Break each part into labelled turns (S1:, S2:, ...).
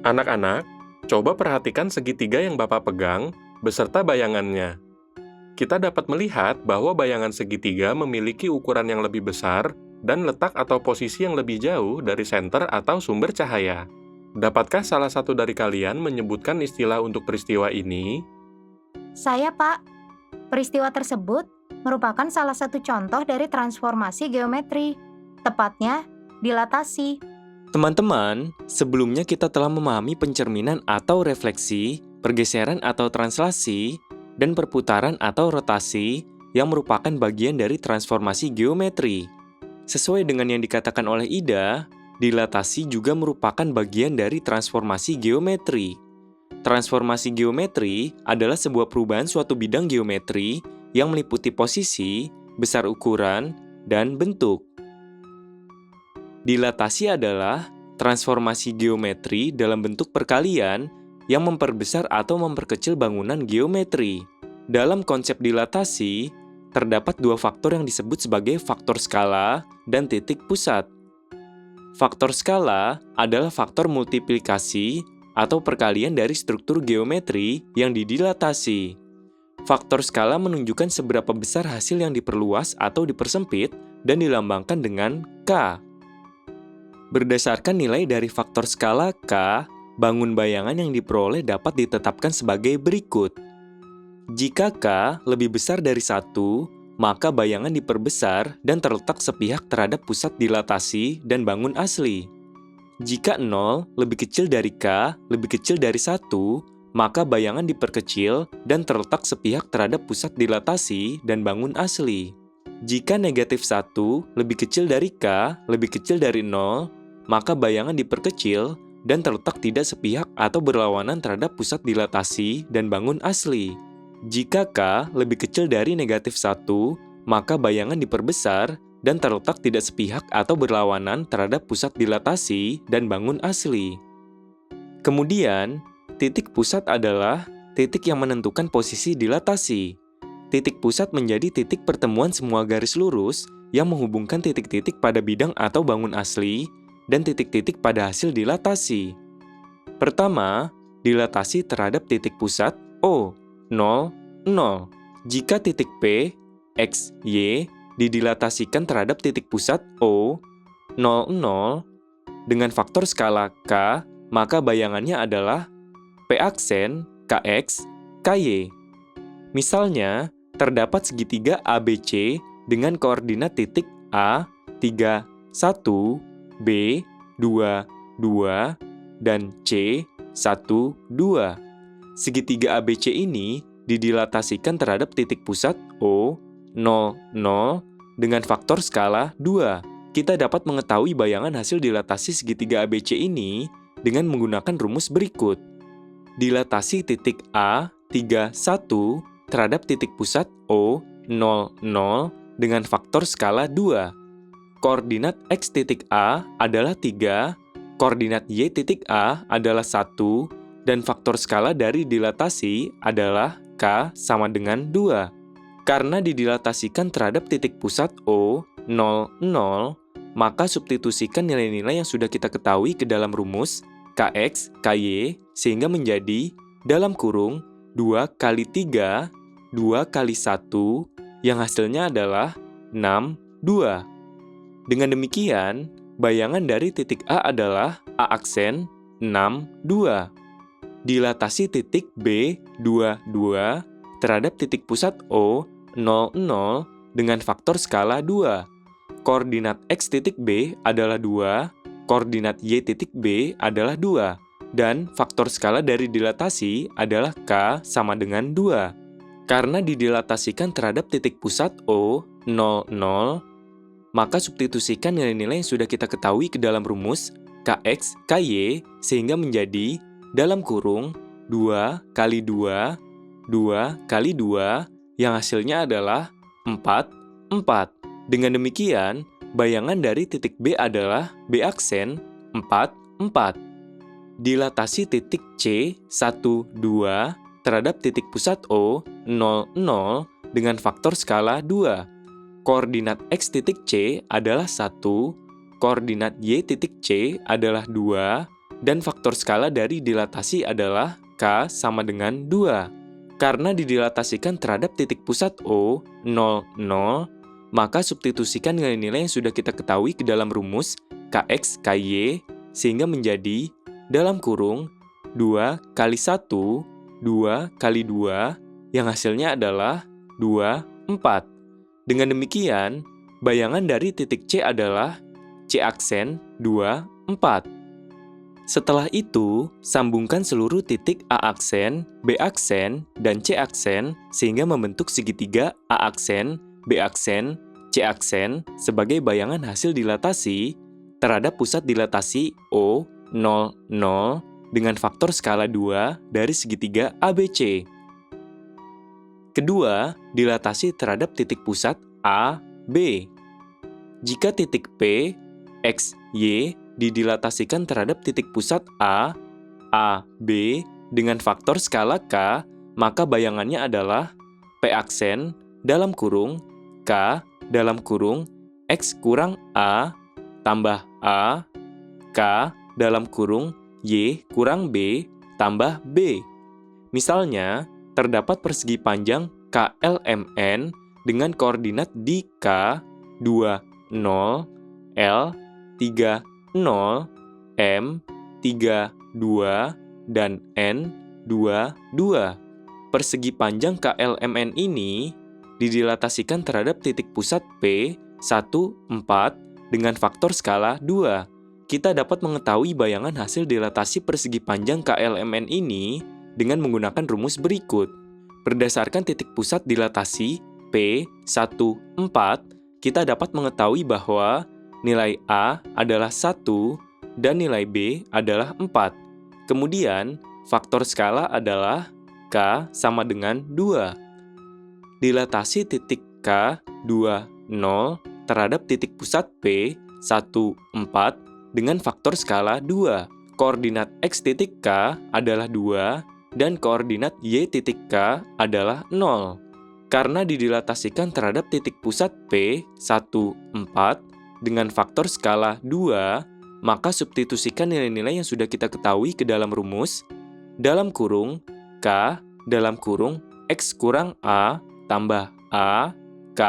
S1: Anak-anak, coba perhatikan segitiga yang Bapak pegang beserta bayangannya. Kita dapat melihat bahwa bayangan segitiga memiliki ukuran yang lebih besar dan letak atau posisi yang lebih jauh dari senter atau sumber cahaya. Dapatkah salah satu dari kalian menyebutkan istilah untuk peristiwa ini?
S2: Saya, Pak. Peristiwa tersebut merupakan salah satu contoh dari transformasi geometri, tepatnya dilatasi.
S3: Teman-teman, sebelumnya kita telah memahami pencerminan atau refleksi, pergeseran atau translasi, dan perputaran atau rotasi yang merupakan bagian dari transformasi geometri. Sesuai dengan yang dikatakan oleh Ida, dilatasi juga merupakan bagian dari transformasi geometri. Transformasi geometri adalah sebuah perubahan suatu bidang geometri yang meliputi posisi, besar ukuran, dan bentuk. Dilatasi adalah transformasi geometri dalam bentuk perkalian yang memperbesar atau memperkecil bangunan geometri. Dalam konsep dilatasi, terdapat dua faktor yang disebut sebagai faktor skala dan titik pusat. Faktor skala adalah faktor multiplikasi atau perkalian dari struktur geometri yang didilatasi. Faktor skala menunjukkan seberapa besar hasil yang diperluas atau dipersempit dan dilambangkan dengan K. Berdasarkan nilai dari faktor skala K, bangun bayangan yang diperoleh dapat ditetapkan sebagai berikut. Jika K lebih besar dari 1, maka bayangan diperbesar dan terletak sepihak terhadap pusat dilatasi dan bangun asli. Jika 0 lebih kecil dari K lebih kecil dari 1, maka bayangan diperkecil dan terletak sepihak terhadap pusat dilatasi dan bangun asli. Jika negatif 1 lebih kecil dari K lebih kecil dari 0, maka bayangan diperkecil dan terletak tidak sepihak atau berlawanan terhadap pusat dilatasi dan bangun asli. Jika K lebih kecil dari negatif 1, maka bayangan diperbesar dan terletak tidak sepihak atau berlawanan terhadap pusat dilatasi dan bangun asli. Kemudian, titik pusat adalah titik yang menentukan posisi dilatasi. Titik pusat menjadi titik pertemuan semua garis lurus yang menghubungkan titik-titik pada bidang atau bangun asli dan titik-titik pada hasil dilatasi. Pertama, dilatasi terhadap titik pusat O, 0, 0. Jika titik P, X, Y didilatasikan terhadap titik pusat O, 0, 0 dengan faktor skala K, maka bayangannya adalah P aksen, KX, KY. Misalnya, terdapat segitiga ABC dengan koordinat titik A, 3, 1, B, 2, 2, dan C, 1, 2. Segitiga ABC ini didilatasikan terhadap titik pusat O, 0, 0 dengan faktor skala 2. Kita dapat mengetahui bayangan hasil dilatasi segitiga ABC ini dengan menggunakan rumus berikut. Dilatasi titik A, 3, 1 terhadap titik pusat O, 0, 0 dengan faktor skala 2. Koordinat X titik A adalah 3, koordinat Y titik A adalah 1, dan faktor skala dari dilatasi adalah K sama dengan 2. Karena didilatasikan terhadap titik pusat O, 0, 0, maka substitusikan nilai-nilai yang sudah kita ketahui ke dalam rumus Kx, Ky, sehingga menjadi dalam kurung 2 kali 3, 2 kali 1, yang hasilnya adalah 6, 2. Dengan demikian, bayangan dari titik A adalah A aksen 6, 2. Dilatasi titik B, 2, 2 terhadap titik pusat O, 0, 0 dengan faktor skala 2. Koordinat X titik B adalah 2, koordinat Y titik B adalah 2, dan faktor skala dari dilatasi adalah K sama dengan 2. Karena didilatasikan terhadap titik pusat O, 0, 0, maka substitusikan nilai-nilai yang sudah kita ketahui ke dalam rumus Kx, Ky, sehingga menjadi dalam kurung 2 kali 2, 2 kali 2, yang hasilnya adalah 4, 4. Dengan demikian, bayangan dari titik B adalah B aksen 4, 4. Dilatasi titik C, 1, 2 terhadap titik pusat O, 0, 0 dengan faktor skala 2. Koordinat X titik C adalah 1, koordinat Y titik C adalah 2, Dan faktor skala dari dilatasi adalah K sama dengan 2. Karena didilatasikan terhadap titik pusat O, 0, 0, maka substitusikan nilai-nilai yang sudah kita ketahui ke dalam rumus Kx, Ky, sehingga menjadi dalam kurung 2 kali 1, 2 kali 2, yang hasilnya adalah 2, 4. Dengan demikian, bayangan dari titik C adalah C aksen 2, 4. Setelah itu, sambungkan seluruh titik A aksen, B aksen, dan C aksen sehingga membentuk segitiga A aksen, B aksen, C aksen sebagai bayangan hasil dilatasi terhadap pusat dilatasi O, 0, 0 dengan faktor skala 2 dari segitiga ABC. Kedua, dilatasi terhadap titik pusat A, B. Jika titik P, X, Y didilatasikan terhadap titik pusat A, B dengan faktor skala K, maka bayangannya adalah P aksen dalam kurung K dalam kurung X kurang A tambah A, K dalam kurung Y kurang B tambah B. Misalnya, terdapat persegi panjang KLMN dengan koordinat di K 2, 0, L 3, 0, M 3, 2, dan N 2, 2. Persegi panjang KLMN ini didilatasikan terhadap titik pusat P 1, 4 dengan faktor skala 2. Kita dapat mengetahui bayangan hasil dilatasi persegi panjang KLMN ini dengan menggunakan rumus berikut. Berdasarkan titik pusat dilatasi P 1, 4, kita dapat mengetahui bahwa nilai A adalah 1 dan nilai B adalah 4. Kemudian, faktor skala adalah K sama dengan 2. Dilatasi titik K 2, 0 terhadap titik pusat P 1, 4 dengan faktor skala 2. Koordinat X titik K adalah 2 dan koordinat Y titik K adalah 0. Karena didilatasikan terhadap titik pusat P 1, 4 dengan faktor skala 2, maka substitusikan nilai-nilai yang sudah kita ketahui ke dalam rumus dalam kurung K dalam kurung X kurang A tambah A, K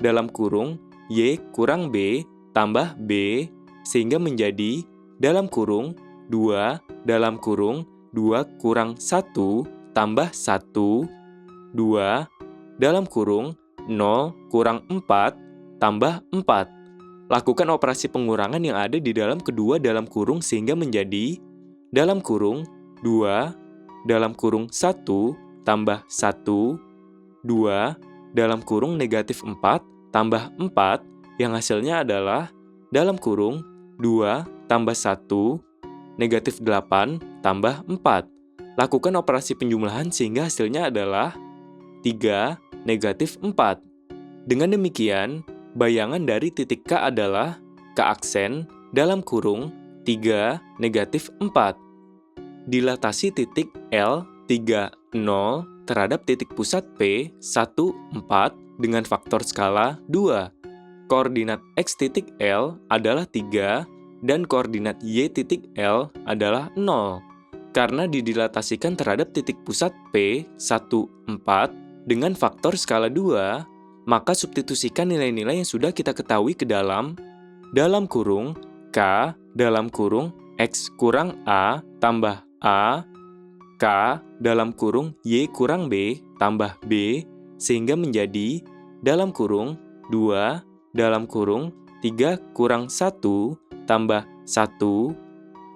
S3: dalam kurung Y kurang B tambah B sehingga menjadi dalam kurung 2 dalam kurung 2 kurang 1 tambah 1, 2 dalam kurung 0 kurang 4 tambah 4. Lakukan operasi pengurangan yang ada di dalam kedua dalam kurung sehingga menjadi dalam kurung 2 dalam kurung 1 tambah 1, 2 dalam kurung negatif 4 tambah 4 yang hasilnya adalah dalam kurung 2 tambah 1 negatif 8 tambah 4. Lakukan operasi penjumlahan sehingga hasilnya adalah 3 negatif 4. Dengan demikian, bayangan dari titik K adalah K aksen dalam kurung 3 negatif 4. Dilatasi titik L 3, 0 terhadap titik pusat P 1, 4 dengan faktor skala 2. Koordinat X titik L adalah 3 dan koordinat Y titik L adalah 0. Karena didilatasikan terhadap titik pusat P 1, 4 dengan faktor skala 2, maka substitusikan nilai-nilai yang sudah kita ketahui ke dalam kurung K dalam kurung X kurang A tambah A, K dalam kurung Y kurang B tambah B sehingga menjadi dalam kurung 2 dalam kurung 3 kurang 1 tambah 1,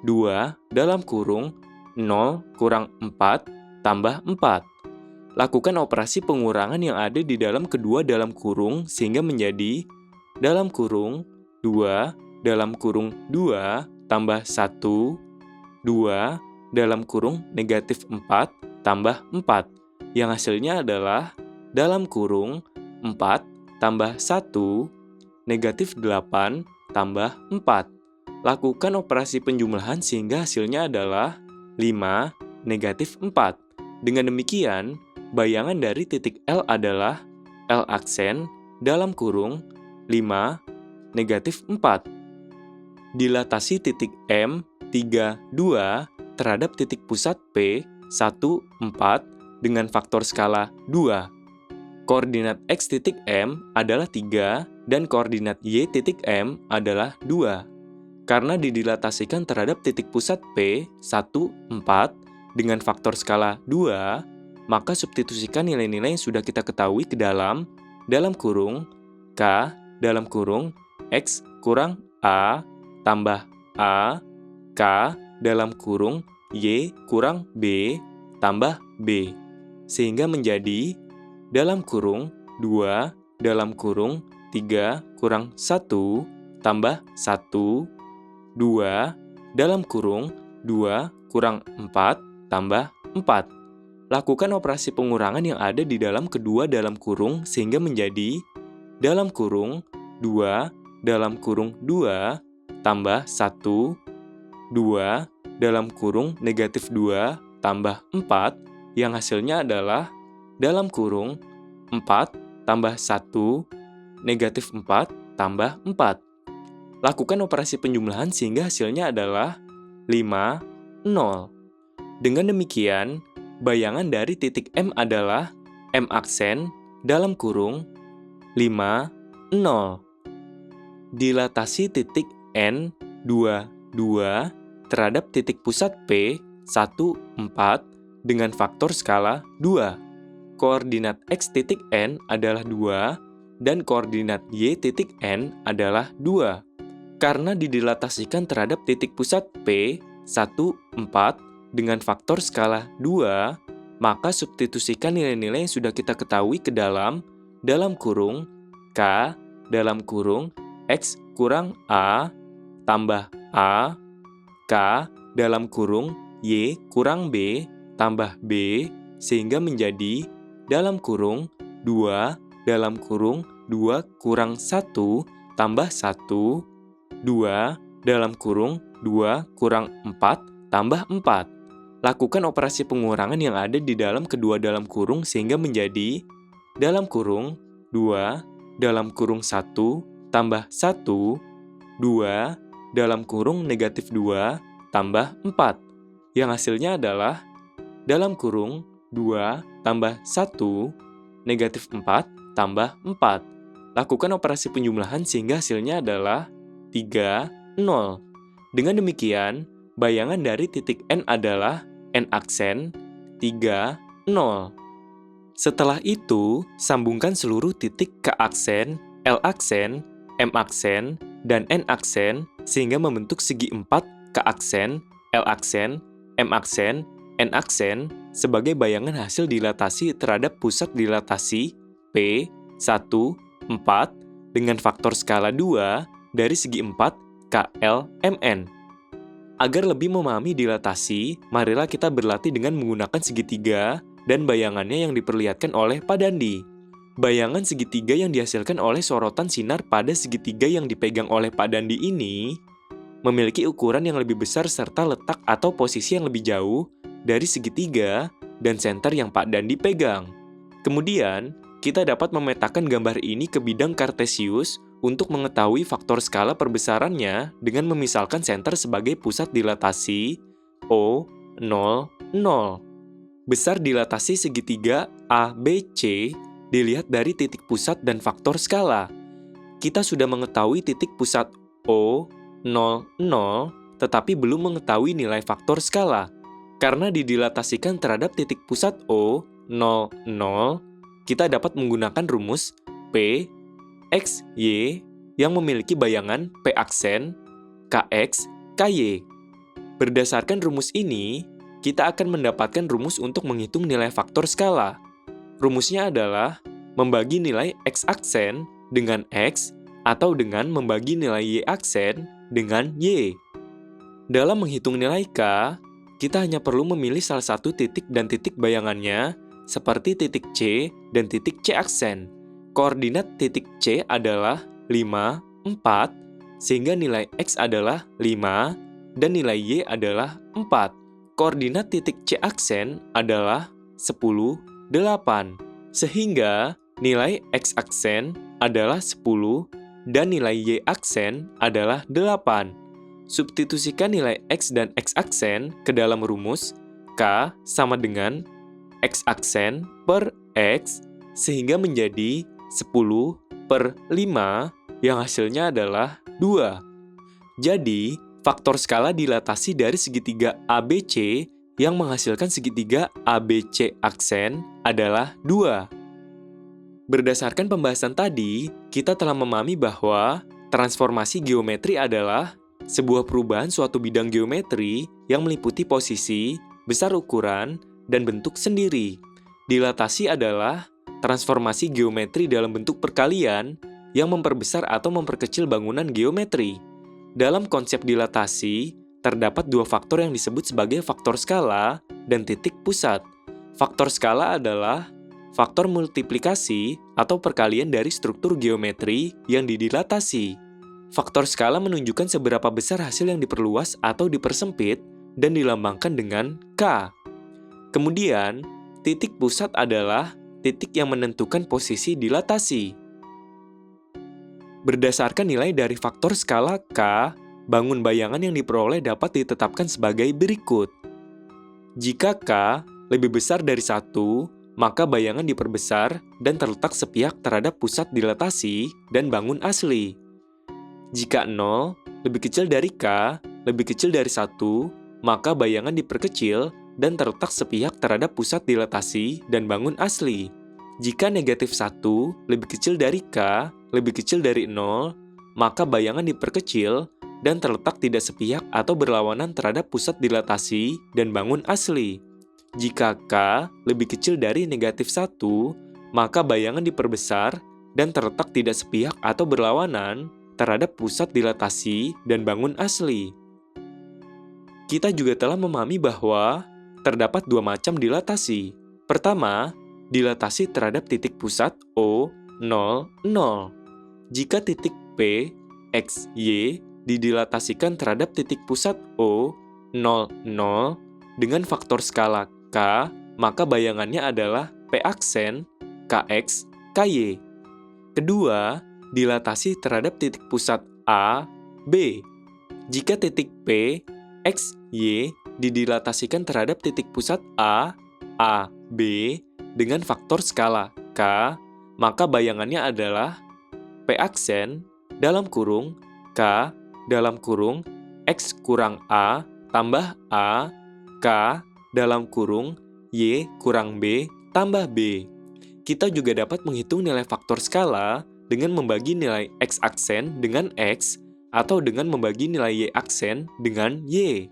S3: 2 dalam kurung 0 kurang 4 tambah 4. Lakukan operasi pengurangan yang ada di dalam kedua dalam kurung sehingga menjadi dalam kurung 2 dalam kurung 2 tambah 1, 2 dalam kurung negatif 4 tambah 4 yang hasilnya adalah dalam kurung 4 tambah 1 negatif 8 tambah 4. Lakukan operasi penjumlahan sehingga hasilnya adalah 5 negatif 4. Dengan demikian, bayangan dari titik L adalah L aksen dalam kurung 5 negatif 4. Dilatasi titik M 3, 2 terhadap titik pusat P, 1, 4 dengan faktor skala 2. Koordinat X titik M adalah 3 dan koordinat Y titik M adalah 2. Karena didilatasikan terhadap titik pusat P, 1, 4 dengan faktor skala 2, maka substitusikan nilai-nilai yang sudah kita ketahui ke dalam kurung K dalam kurung X kurang A tambah A K dalam kurung Y kurang B tambah B, sehingga menjadi dalam kurung 2 dalam kurung 3 kurang 1 tambah 1, 2 dalam kurung 2 kurang 4 tambah 4. Lakukan operasi pengurangan yang ada di dalam kedua dalam kurung sehingga menjadi dalam kurung 2 dalam kurung 2 tambah 1, 2 dalam kurung negatif 2 tambah 4 yang hasilnya adalah dalam kurung 4 tambah 1 negatif 4 tambah 4. Lakukan operasi penjumlahan sehingga hasilnya adalah 5, 0. Dengan demikian, bayangan dari titik M adalah M aksen dalam kurung 5, 0. Dilatasi titik N, 2, 2 terhadap titik pusat P, 1, 4 dengan faktor skala 2. Koordinat X titik N adalah 2 dan koordinat Y titik N adalah 2. Karena didilatasikan terhadap titik pusat P, 1, 4 dengan faktor skala 2, maka substitusikan nilai-nilai yang sudah kita ketahui ke dalam kurung K dalam kurung X kurang A tambah A K dalam kurung Y kurang B tambah B, sehingga menjadi dalam kurung 2 dalam kurung 2 kurang 1 tambah 1, 2 dalam kurung 2 kurang 4 tambah 4. Lakukan operasi pengurangan yang ada di dalam kedua dalam kurung sehingga menjadi dalam kurung 2 dalam kurung 1 tambah 1, 2 dalam kurung negatif 2 tambah 4. Yang hasilnya adalah dalam kurung 2 tambah 1 negatif 4 tambah 4. Lakukan operasi penjumlahan sehingga hasilnya adalah 3, 0. Dengan demikian, bayangan dari titik N adalah N aksen 3, 0. Setelah itu, sambungkan seluruh titik K aksen, L aksen, M aksen, dan N aksen sehingga membentuk segi 4 K aksen, L aksen, M aksen, N aksen sebagai bayangan hasil dilatasi terhadap pusat dilatasi P, 1, 4 dengan faktor skala 2 dari segi 4 KLMN. Agar lebih memahami dilatasi, marilah kita berlatih dengan menggunakan segitiga dan bayangannya yang diperlihatkan oleh Pak Dandi. Bayangan segitiga yang dihasilkan oleh sorotan sinar pada segitiga yang dipegang oleh Pak Dandi ini memiliki ukuran yang lebih besar serta letak atau posisi yang lebih jauh dari segitiga dan senter yang Pak Dandi pegang. Kemudian, kita dapat memetakan gambar ini ke bidang kartesius untuk mengetahui faktor skala perbesarannya dengan memisalkan senter sebagai pusat dilatasi O, 0, 0. Besar dilatasi segitiga ABC dilihat dari titik pusat dan faktor skala. Kita sudah mengetahui titik pusat O, 0, 0, tetapi belum mengetahui nilai faktor skala. Karena didilatasikan terhadap titik pusat O, 0, 0, kita dapat menggunakan rumus P, X, Y yang memiliki bayangan P aksen, KX, KY. Berdasarkan rumus ini, kita akan mendapatkan rumus untuk menghitung nilai faktor skala. Rumusnya adalah membagi nilai X aksen dengan X atau dengan membagi nilai Y aksen dengan Y. Dalam menghitung nilai K, kita hanya perlu memilih salah satu titik dan titik bayangannya, seperti titik C dan titik C aksen. Koordinat titik C adalah 5, 4, sehingga nilai X adalah 5, dan nilai Y adalah 4. Koordinat titik C aksen adalah 10, 8, sehingga nilai X aksen adalah 10, dan nilai Y aksen adalah 8. substitusikan nilai X dan X aksen ke dalam rumus K sama dengan X aksen per X sehingga menjadi 10/5 yang hasilnya adalah 2. Jadi, faktor skala dilatasi dari segitiga ABC yang menghasilkan segitiga ABC aksen adalah 2. Berdasarkan pembahasan tadi, kita telah memahami bahwa transformasi geometri adalah sebuah perubahan suatu bidang geometri yang meliputi posisi, besar ukuran, dan bentuk sendiri. Dilatasi adalah transformasi geometri dalam bentuk perkalian yang memperbesar atau memperkecil bangunan geometri. Dalam konsep dilatasi, terdapat dua faktor yang disebut sebagai faktor skala dan titik pusat. Faktor skala adalah faktor multiplikasi atau perkalian dari struktur geometri yang didilatasi. Faktor skala menunjukkan seberapa besar hasil yang diperluas atau dipersempit dan dilambangkan dengan K. Kemudian, titik pusat adalah titik yang menentukan posisi dilatasi. Berdasarkan nilai dari faktor skala K, bangun bayangan yang diperoleh dapat ditetapkan sebagai berikut. Jika K lebih besar dari 1, maka bayangan diperbesar dan terletak sepihak terhadap pusat dilatasi dan bangun asli. Jika 0 lebih kecil dari K lebih kecil dari 1, maka bayangan diperkecil dan terletak sepihak terhadap pusat dilatasi dan bangun asli. Jika negatif 1 lebih kecil dari K lebih kecil dari 0, maka bayangan diperkecil dan terletak tidak sepihak atau berlawanan terhadap pusat dilatasi dan bangun asli. Jika K lebih kecil dari negatif 1, maka bayangan diperbesar dan terletak tidak sepihak atau berlawanan terhadap pusat dilatasi dan bangun asli. Kita juga telah memahami bahwa terdapat dua macam dilatasi. Pertama, dilatasi terhadap titik pusat O, 0, 0. Jika titik P, X, Y didilatasikan terhadap titik pusat O, 0, 0 dengan faktor skala K, maka bayangannya adalah P aksen, KX, KY. Kedua, dilatasi terhadap titik pusat A, B. Jika titik P, X, Y didilatasikan terhadap titik pusat A, B dengan faktor skala K, maka bayangannya adalah P aksen dalam kurung K dalam kurung X kurang A tambah A, K dalam kurung Y kurang B tambah B. Kita juga dapat menghitung nilai faktor skala dengan membagi nilai X aksen dengan X atau dengan membagi nilai Y aksen dengan Y.